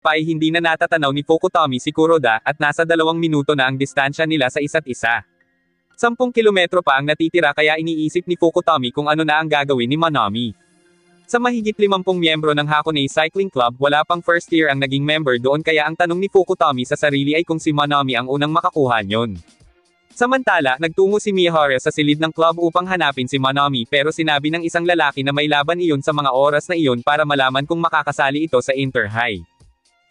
pa ay hindi na natatanaw ni Fukutomi si Kuroda, at nasa 2 minuto na ang distansya nila sa isa't isa. 10 kilometro pa ang natitira kaya iniisip ni Fukutomi kung ano na ang gagawin ni Manami. Sa mahigit 50 miyembro ng Hakone Cycling Club, wala pang first year ang naging member doon kaya ang tanong ni Fukutomi sa sarili ay kung si Manami ang unang makakuha nyon. Samantala, nagtungo si Miyahara sa silid ng club upang hanapin si Manami pero sinabi ng isang lalaki na may laban iyon sa mga oras na iyon para malaman kung makakasali ito sa Inter-High.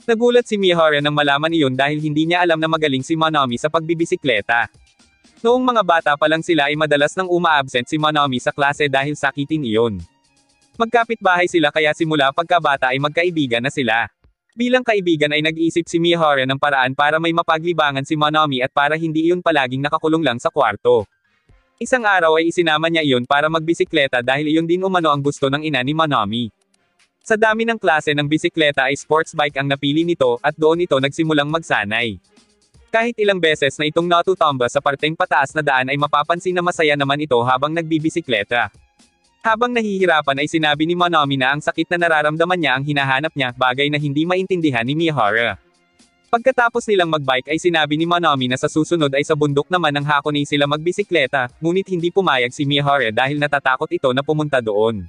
Nagulat si Miyahara nang malaman iyon dahil hindi niya alam na magaling si Manami sa pagbibisikleta. Noong mga bata pa lang sila ay madalas nang uma-absent si Manami sa klase dahil sakitin iyon. Magkapit-bahay sila kaya simula pagkabata ay magkaibigan na sila. Bilang kaibigan ay nag-iisip si Miyahara ng paraan para may mapaglibangan si Manami at para hindi iyon palaging nakakulong lang sa kwarto. Isang araw ay isinama niya iyon para magbisikleta dahil iyon din umano ang gusto ng ina ni Manami. Sa dami ng klase ng bisikleta ay sports bike ang napili nito at doon ito nagsimulang magsanay. Kahit ilang beses na itong natutumba sa parteng pataas na daan ay mapapansin na masaya naman ito habang nagbibisikleta. Habang nahihirapan ay sinabi ni Manami na ang sakit na nararamdaman niya ang hinahanap niya, bagay na hindi maintindihan ni Miyahara. Pagkatapos nilang magbike ay sinabi ni Manami na sa susunod ay sa bundok naman ng Hakone sila magbisikleta, ngunit hindi pumayag si Miyahara dahil natatakot ito na pumunta doon.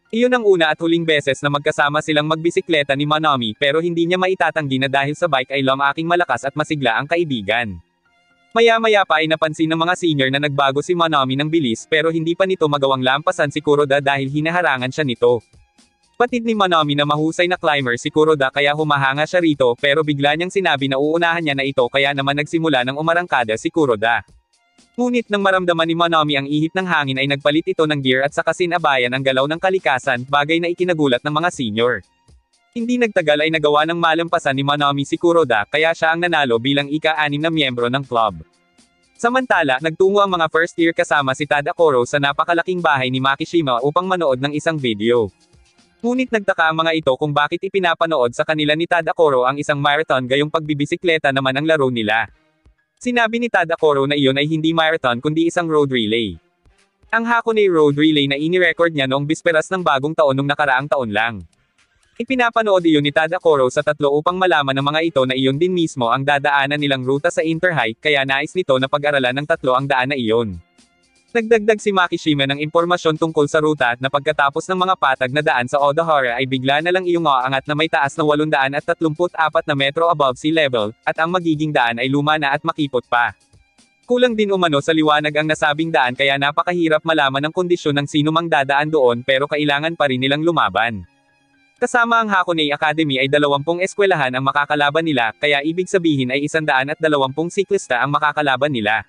Iyon ang una at huling beses na magkasama silang magbisikleta ni Manami pero hindi niya maitatanggi na dahil sa bike ay aking malakas at masigla ang kaibigan. Maya-maya pa ay napansin ng mga senior na nagbago si Manami ng bilis pero hindi pa nito magawang lampasan si Kuroda dahil hinaharangan siya nito. Patid ni Manami na mahusay na climber si Kuroda kaya humahanga siya rito pero bigla niyang sinabi na uunahan niya na ito kaya naman nagsimula ng umarangkada si Kuroda. Ngunit nang maramdaman ni Manami ang ihip ng hangin ay nagpalit ito ng gear at saka sinabayan ang galaw ng kalikasan, bagay na ikinagulat ng mga senior. Hindi nagtagal ay nagawa ng malampasan ni Manami si Kuroda kaya siya ang nanalo bilang ika-6 na miyembro ng club. Samantala, nagtungo ang mga first year kasama si Tadakoro sa napakalaking bahay ni Makishima upang manood ng isang video. Ngunit nagtaka ang mga ito kung bakit ipinapanood sa kanila ni Tadakoro ang isang marathon gayong pagbibisikleta naman ang laro nila. Sinabi ni Tadakoro na iyon ay hindi marathon kundi isang road relay. Ang Hakone Road Relay na inirecord niya noong bisperas ng bagong taon nung nakaraang taon lang. Ipinapanood iyon ni Tadakoro sa 3 upang malaman ng mga ito na iyon din mismo ang dadaanan nilang ruta sa Inter-High kaya nais nito na pag-aralan ng 3 ang daan na iyon. Nagdagdag si Makishima ng impormasyon tungkol sa ruta na pagkatapos ng mga patag na daan sa Odahara ay bigla na lang iyong aangat na may taas na 834 na metro above sea level, at ang magiging daan ay luma na at makipot pa. Kulang din umano sa liwanag ang nasabing daan kaya napakahirap malaman ang kondisyon ng sino mang dadaan doon pero kailangan pa rin nilang lumaban. Kasama ang Hakone Academy ay 20 eskwelahan ang makakalaban nila, kaya ibig sabihin ay 120 siklista ang makakalaban nila.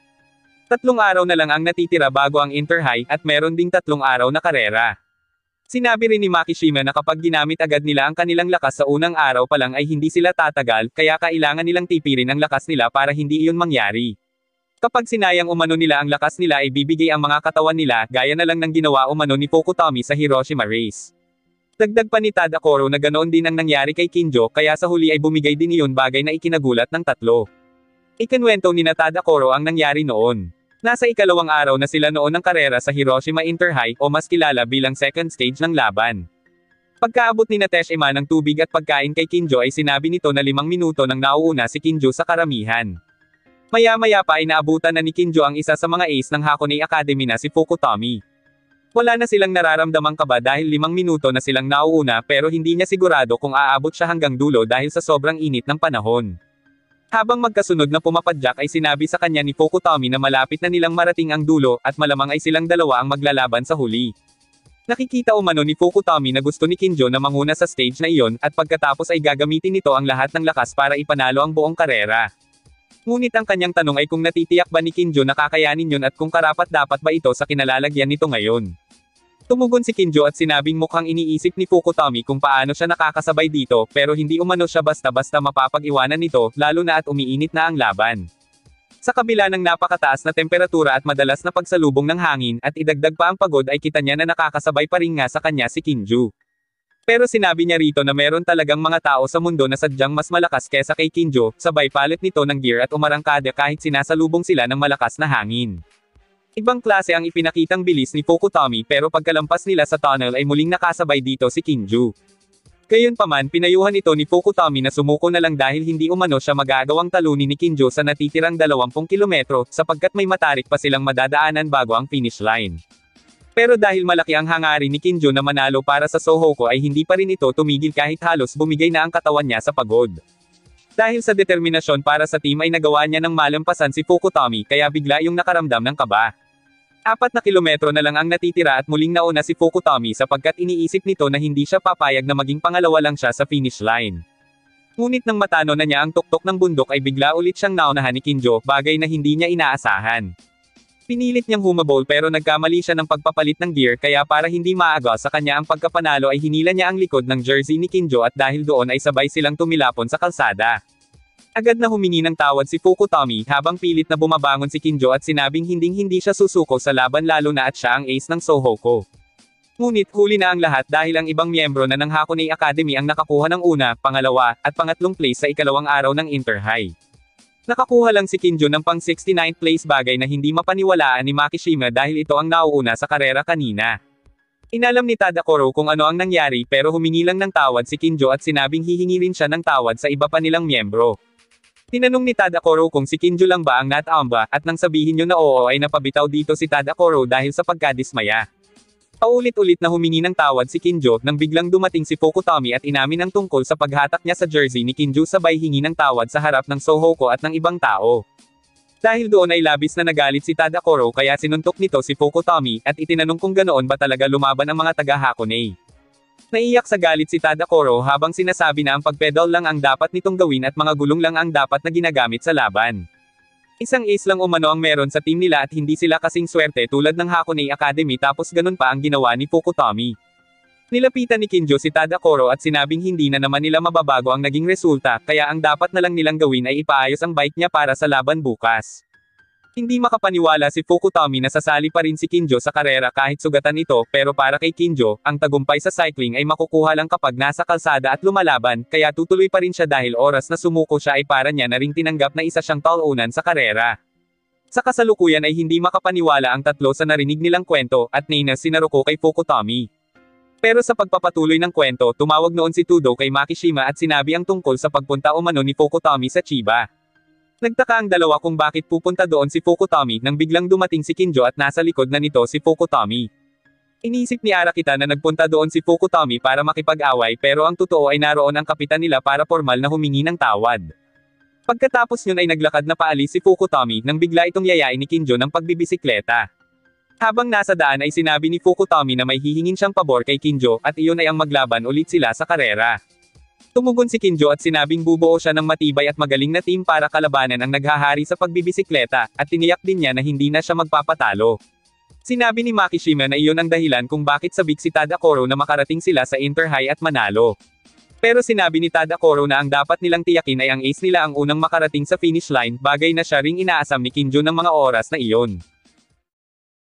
3 araw na lang ang natitira bago ang Inter-High at meron ding 3 araw na karera. Sinabi rin ni Makishima na kapag ginamit agad nila ang kanilang lakas sa unang araw pa lang ay hindi sila tatagal, kaya kailangan nilang tipirin ang lakas nila para hindi iyon mangyari. Kapag sinayang umano nila ang lakas nila ay bibigay ang mga katawan nila, gaya na lang ng ginawa umano ni Fukutomi sa Hiroshima race. Dagdag pa ni Tadakoro na ganoon din ang nangyari kay Kinjo kaya sa huli ay bumigay din iyon, bagay na ikinagulat ng 3. Ikinwento ni Tadakoro ang nangyari noon. Nasa ikalawang araw na sila noon ng karera sa Hiroshima Inter-High o mas kilala bilang second stage ng laban. Pagkaabot ni Teshima ng tubig at pagkain kay Kinjo ay sinabi nito na 5 minuto nang nauuna si Kinjo sa karamihan. Maya-maya pa ay naabutan na ni Kinjo ang isa sa mga ace ng Hakone Academy na si Fukutomi. Wala na silang nararamdamang kaba dahil 5 minuto na silang nauuna pero hindi niya sigurado kung aabot siya hanggang dulo dahil sa sobrang init ng panahon. Habang magkasunod na pumapadyak ay sinabi sa kanya ni Fukutomi na malapit na nilang marating ang dulo at malamang ay silang dalawa ang maglalaban sa huli. Nakikita umano ni Fukutomi na gusto ni Kinjo na manguna sa stage na iyon at pagkatapos ay gagamitin nito ang lahat ng lakas para ipanalo ang buong karera. Ngunit ang kanyang tanong ay kung natitiyak ba ni Kinjo na kakayanin yun at kung karapat-dapat ba ito sa kinalalagyan nito ngayon. Tumugon si Kinjo at sinabing mukhang iniisip ni Fukutomi kung paano siya nakakasabay dito pero hindi umano siya basta-basta mapapag-iwanan nito, lalo na at umiinit na ang laban. Sa kabila ng napakataas na temperatura at madalas na pagsalubong ng hangin at idagdag pa ang pagod ay kita niya na nakakasabay pa rin nga sa kanya si Kinjo. Pero sinabi niya rito na meron talagang mga tao sa mundo na sadyang mas malakas kesa kay Kinjo, sabay palit nito ng gear at umarangkada kahit sinasalubong sila ng malakas na hangin. Ibang klase ang ipinakitang bilis ni Fukutomi pero pagkalampas nila sa tunnel ay muling nakasabay dito si Kinjo. Gayunpaman pinayuhan ito ni Fukutami na sumuko na lang dahil hindi umano siya magagawang talunin ni Kinjo sa natitirang 20 kilometro, sapagkat may matarik pa silang madadaanan bago ang finish line. Pero dahil malaki ang hangarin ni Kinjo na manalo para sa Sohoko ay hindi pa rin ito tumigil kahit halos bumigay na ang katawan niya sa pagod. Dahil sa determinasyon para sa team ay nagawa niya ng malampasan si Fukutami kaya bigla yung nakaramdam ng kaba. 4 na kilometro na lang ang natitira at muling nauna si Fukutami sapagkat iniisip nito na hindi siya papayag na maging pangalawa lang siya sa finish line. Ngunit nang matano na niya ang tuktok ng bundok ay bigla ulit siyang naunahan ni Kinjo, bagay na hindi niya inaasahan. Pinilit niyang humabol pero nagkamali siya ng pagpapalit ng gear kaya para hindi maaga sa kanya ang pagkapanalo ay hinila niya ang likod ng jersey ni Kinjo at dahil doon ay sabay silang tumilapon sa kalsada. Agad na humingi ng tawad si Fukutami habang pilit na bumabangon si Kinjo at sinabing hindi siya susuko sa laban lalo na at siya ang ace ng Sohoko. Ngunit huli na ang lahat dahil ang ibang miyembro na ng Hakone Academy ang nakakuha ng una, pangalawa, at pangatlong place sa ikalawang araw ng Inter-High. Nakakuha lang si Kinjo ng pang 69th place, bagay na hindi mapaniwalaan ni Makishima dahil ito ang nauuna sa karera kanina. Inalam ni Tadakoro kung ano ang nangyari pero humingi lang ng tawad si Kinjo at sinabing hihingi rin siya ng tawad sa iba pa nilang miyembro. Tinanong ni Tadakoro kung si Kinjo lang ba ang natamba, at nang sabihin niyo na oo ay napabitaw dito si Tadakoro dahil sa pagkadismaya. Paulit-ulit na humingi ng tawad si Kinjo nang biglang dumating si Fukutami at inamin ang tungkol sa paghatak niya sa jersey ni Kinjo sabay hingi ng tawad sa harap ng Sohoko at ng ibang tao. Dahil doon ay labis na nagalit si Tadakoro kaya sinuntok nito si Fukutami at itinanong kung ganoon ba talaga lumaban ang mga taga-Hakone. Naiyak sa galit si Tadakoro habang sinasabi na ang pagpedal lang ang dapat nitong gawin at mga gulong lang ang dapat na ginagamit sa laban. Isang ace lang umano ang meron sa team nila at hindi sila kasing swerte tulad ng Hakone Academy tapos ganun pa ang ginawa ni Fukutami. Nilapitan ni Kinjo si Tadakoro at sinabing hindi na naman nila mababago ang naging resulta kaya ang dapat na lang nilang gawin ay ipaayos ang bike niya para sa laban bukas. Hindi makapaniwala si Fukutami na sasali pa rin si Kinjo sa karera kahit sugatan ito pero para kay Kinjo, ang tagumpay sa cycling ay makukuha lang kapag nasa kalsada at lumalaban kaya tutuloy pa rin siya dahil oras na sumuko siya ay para niya na ring tinanggap na isa siyang talunan sa karera. Sa kasalukuyan ay hindi makapaniwala ang tatlo sa narinig nilang kwento at nainis si Naruko kay Fukutami. Pero sa pagpapatuloy ng kwento tumawag noon si Tudo kay Makishima at sinabi ang tungkol sa pagpunta umano ni Fukutami sa Chiba. Nagtaka ang dalawa kung bakit pupunta doon si Fukutami nang biglang dumating si Kinjo at nasa likod na nito si Fukutami. Inisip ni Arakita na nagpunta doon si Fukutami para makipag-away pero ang totoo ay naroon ang kapitan nila para formal na humingi ng tawad. Pagkatapos yun ay naglakad na paalis si Fukutami nang bigla itong yayain ni Kinjo ng pagbibisikleta. Habang nasa daan ay sinabi ni Fukutami na may hihingin siyang pabor kay Kinjo at iyon ay ang maglaban ulit sila sa karera. Tumugon si Kinjo at sinabing bubuo siya ng matibay at magaling na team para kalabanan ang naghahari sa pagbibisikleta, at tiniyak din niya na hindi na siya magpapatalo. Sinabi ni Makishima na iyon ang dahilan kung bakit sabik si Tadakoro na makarating sila sa Inter-High at manalo. Pero sinabi ni Tadakoro na ang dapat nilang tiyakin ay ang ace nila ang unang makarating sa finish line, bagay na siya ring inaasam ni Kinjo ng mga oras na iyon.